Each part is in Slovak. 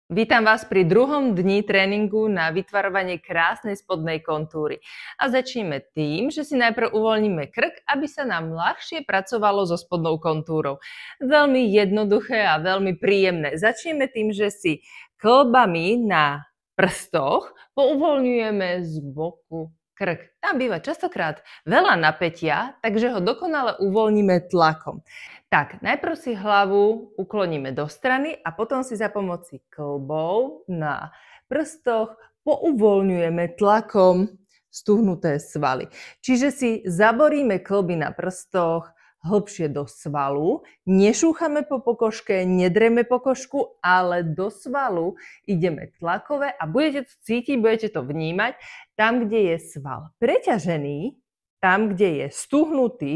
Vítam vás pri druhom dni tréningu na vytvarovanie krásnej spodnej kontúry. A začneme tým, že si najprv uvoľníme krk, aby sa nám ľahšie pracovalo so spodnou kontúrou. Veľmi jednoduché a veľmi príjemné. Začneme tým, že si kĺbami na prstoch pouvoľňujeme z boku krk. Tam býva častokrát veľa napätia, takže ho dokonale uvoľníme tlakom. Tak, najprv si hlavu ukloníme do strany a potom si za pomoci kĺbov na prstoch pouvoľňujeme tlakom stuhnuté svaly. Čiže si zaboríme kĺby na prstoch hlbšie do svalu, nešúchame po pokožke, nedreme pokožku, ale do svalu ideme tlakové a budete to cítiť, budete to vnímať tam, kde je sval preťažený, tam, kde je stuhnutý,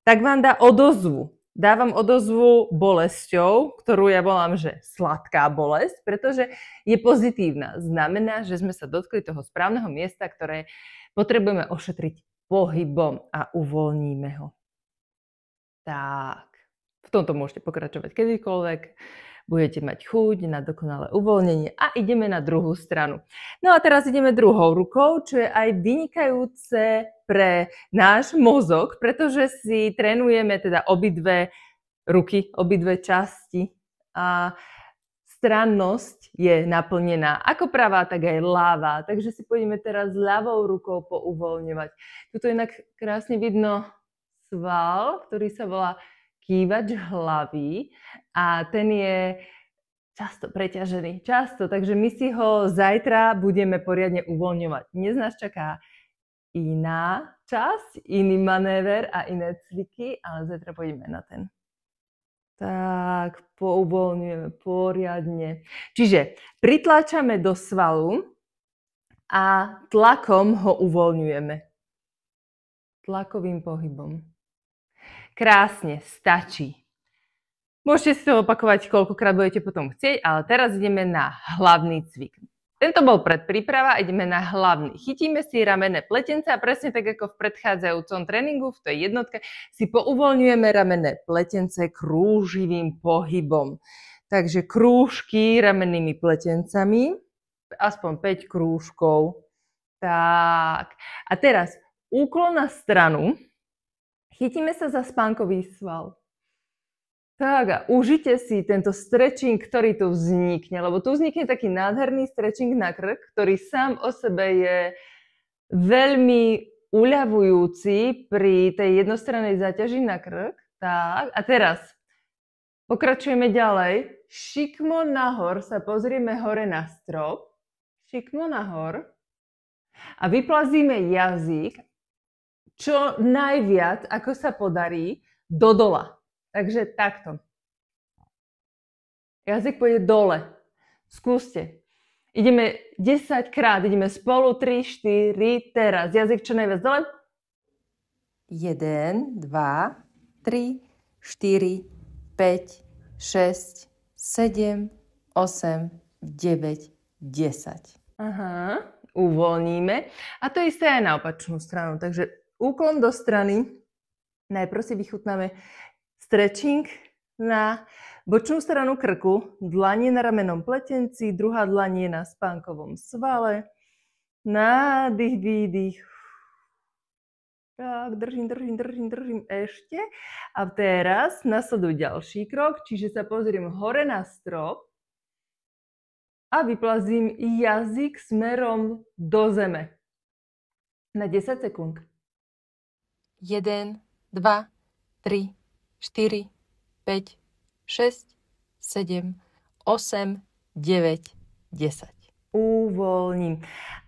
tak vám dá odozvu. Dávam odozvu bolesťou, ktorú ja volám, že sladká bolesť, pretože je pozitívna. Znamená, že sme sa dotkli toho správneho miesta, ktoré potrebujeme ošetriť pohybom a uvoľníme ho. Tak, v tomto môžete pokračovať kedykoľvek. Budete mať chuť na dokonalé uvoľnenie a ideme na druhú stranu. No a teraz ideme druhou rukou, čo je aj vynikajúce pre náš mozog, pretože si trénujeme teda obidve ruky, obidve časti a strannosť je naplnená ako pravá, tak aj ľavá. Takže si pôjdeme teraz ľavou rukou pouvoľňovať. Tuto inak krásne vidno sval, ktorý sa volá kývač hlavy a ten je často preťažený. Takže my si ho zajtra budeme poriadne uvoľňovať. Dnes nás čaká iná časť, iný manéver a iné cviky, ale zajtra pôjdeme na ten. Tak, pouvoľňujeme poriadne. Čiže pritláčame do svalu a tlakom ho uvoľňujeme. Tlakovým pohybom. Krásne, stačí. Môžete si to opakovať, koľkokrát budete potom chcieť, ale teraz ideme na hlavný cvik. Tento bol predpríprava, ideme na hlavný. Chytíme si ramenné pletence a presne tak ako v predchádzajúcom tréningu, v tej jednotke, si pouvoľňujeme ramenné pletence krúživým pohybom. Takže krúžky ramennými pletencami, aspoň 5 krúžkov. Tak. A teraz úklon na stranu. Chytíme sa za spánkový sval. Tak a užite si tento stretching, ktorý tu vznikne, lebo tu vznikne taký nádherný stretching na krk, ktorý sám o sebe je veľmi uľavujúci pri tej jednostrannej záťaži na krk. Tak a teraz pokračujeme ďalej. Šikmo nahor sa pozrieme hore na strop. Šikmo nahor. A vyplazíme jazyk čo najviac, ako sa podarí, do dola. Takže takto. Jazyk pôjde dole. Skúste. Ideme 10 krát, ideme spolu, 3, 4, teraz. Jazyk čo najviac dole. 1, 2, 3, 4, 5, 6, 7, 8, 9, 10. Aha, uvoľníme. A to isté aj na opačnú stranu. Takže úklon do strany. Najprv si vychutnáme stretching na bočnú stranu krku. Dlanie na ramennom pletenci, druhá dlanie na spánkovom svale. Nádych, výdych. Tak, držím ešte. A teraz nasleduje ďalší krok, čiže sa pozriem hore na strop a vyplazím jazyk smerom do zeme. Na 10 sekúnd. 1, 2, 3, 4, 5, 6, 7, 8, 9, 10. Uvoľním.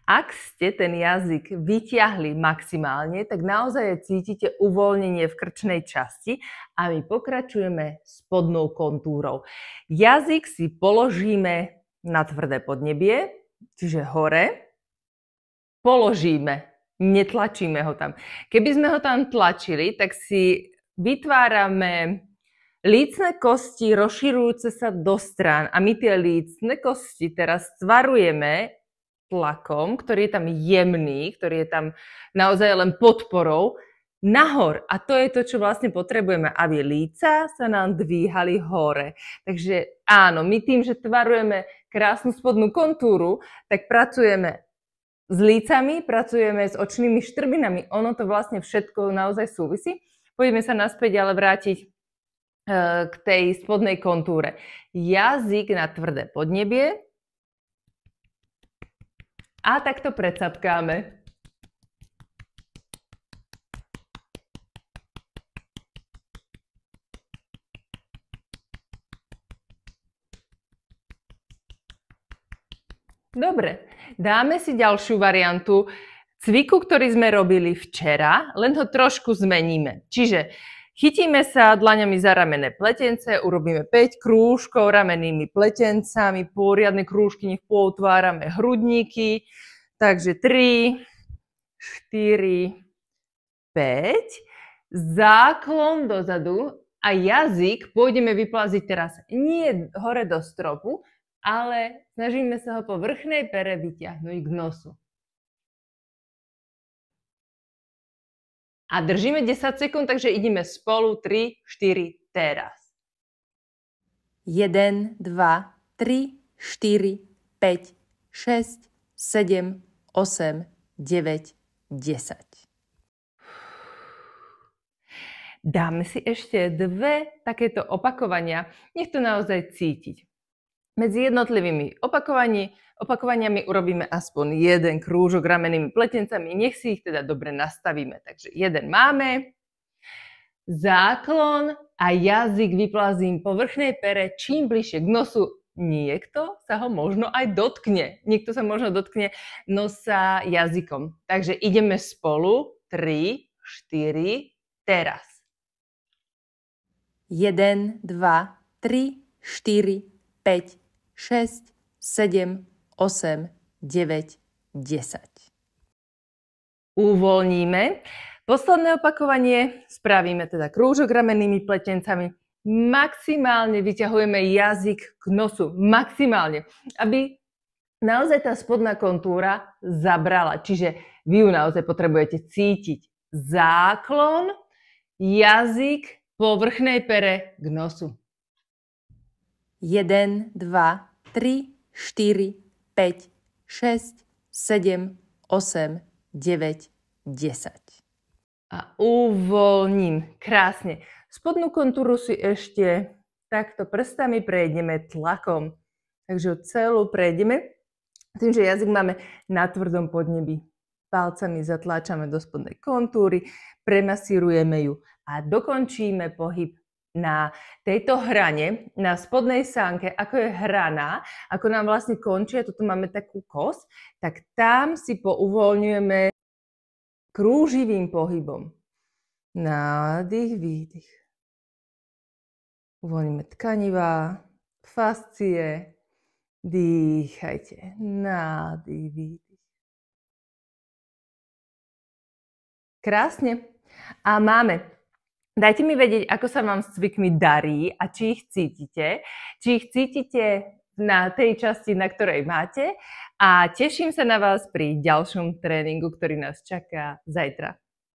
Ak ste ten jazyk vyťahli maximálne, tak naozaj cítite uvoľnenie v krčnej časti a my pokračujeme spodnou kontúrou. Jazyk si položíme na tvrdé podnebie, čiže hore. Položíme. Netlačíme ho tam. Keby sme ho tam tlačili, tak si vytvárame lícne kosti rozširujúce sa do strán. A my tie lícne kosti teraz stvarujeme tlakom, ktorý je tam jemný, ktorý je tam naozaj len podporou nahor. A to je to, čo vlastne potrebujeme, aby líca sa nám dvíhali hore. Takže áno, my tým, že tvarujeme krásnu spodnú kontúru, tak pracujeme s lícami, pracujeme s očnými štrbinami. Ono to vlastne všetko naozaj súvisí. Poďme sa naspäť ale vrátiť k tej spodnej kontúre. Jazyk na tvrdé podnebie a takto predsapkáme. Dobre, dáme si ďalšiu variantu cviku, ktorý sme robili včera, len ho trošku zmeníme. Čiže chytíme sa dlaňami za ramenné pletence, urobíme 5 krúžkov ramennými pletencami, poriadne krúžky, nech poutvárame hrudníky. Takže 3, 4, 5, záklon dozadu a jazyk pôjdeme vyplaziť teraz nie hore do stropu, ale snažíme sa ho po vrchnej pere vyťahnuť k nosu. A držíme 10 sekúnd, takže ideme spolu 3, 4, teraz. 1, 2, 3, 4, 5, 6, 7, 8, 9, 10. Dáme si ešte 2 takéto opakovania. Nech to naozaj cítiť. Medzi jednotlivými opakovaniami urobíme aspoň jeden krúžok ramennými pletencami. Nech si ich teda dobre nastavíme. Takže jeden máme. Záklon a jazyk vyplazím po vrchnej pere čím bližšie k nosu. Niekto sa ho možno aj dotkne. Niekto sa možno dotkne nosa jazykom. Takže ideme spolu. 3, 4, teraz. 1, 2, 3, 4, 5, 6, 7, 8, 9, 10. Uvoľníme. Posledné opakovanie. Spravíme teda krúžok ramennými pletencami. Maximálne vyťahujeme jazyk k nosu. Maximálne. Aby naozaj tá spodná kontúra zabrala. Čiže vy ju naozaj potrebujete cítiť. Záklon, jazyk po vrchnej pere k nosu. 1, 2, 3, 4, 5, 6, 7, 8, 9, 10. A uvoľním. Krásne. Spodnú kontúru si ešte takto prstami prejdeme tlakom. Takže ho celú prejdeme. Tým, že jazyk máme na tvrdom podnebi. Palcami zatláčame do spodnej kontúry, premasírujeme ju a dokončíme pohyb na tejto hrane, na spodnej sánke, ako je hrana, ako nám vlastne končí, a toto máme takú kosť, tak tam si pouvoľňujeme krúživým pohybom. Nádych, výdych. Uvoľníme tkanivá, fascie, dýchajte. Nádych, výdych. Krásne. A máme. Dajte mi vedieť, ako sa vám s cvikmi darí a či ich cítite. Či ich cítite na tej časti, na ktorej máte. A teším sa na vás pri ďalšom tréningu, ktorý nás čaká zajtra.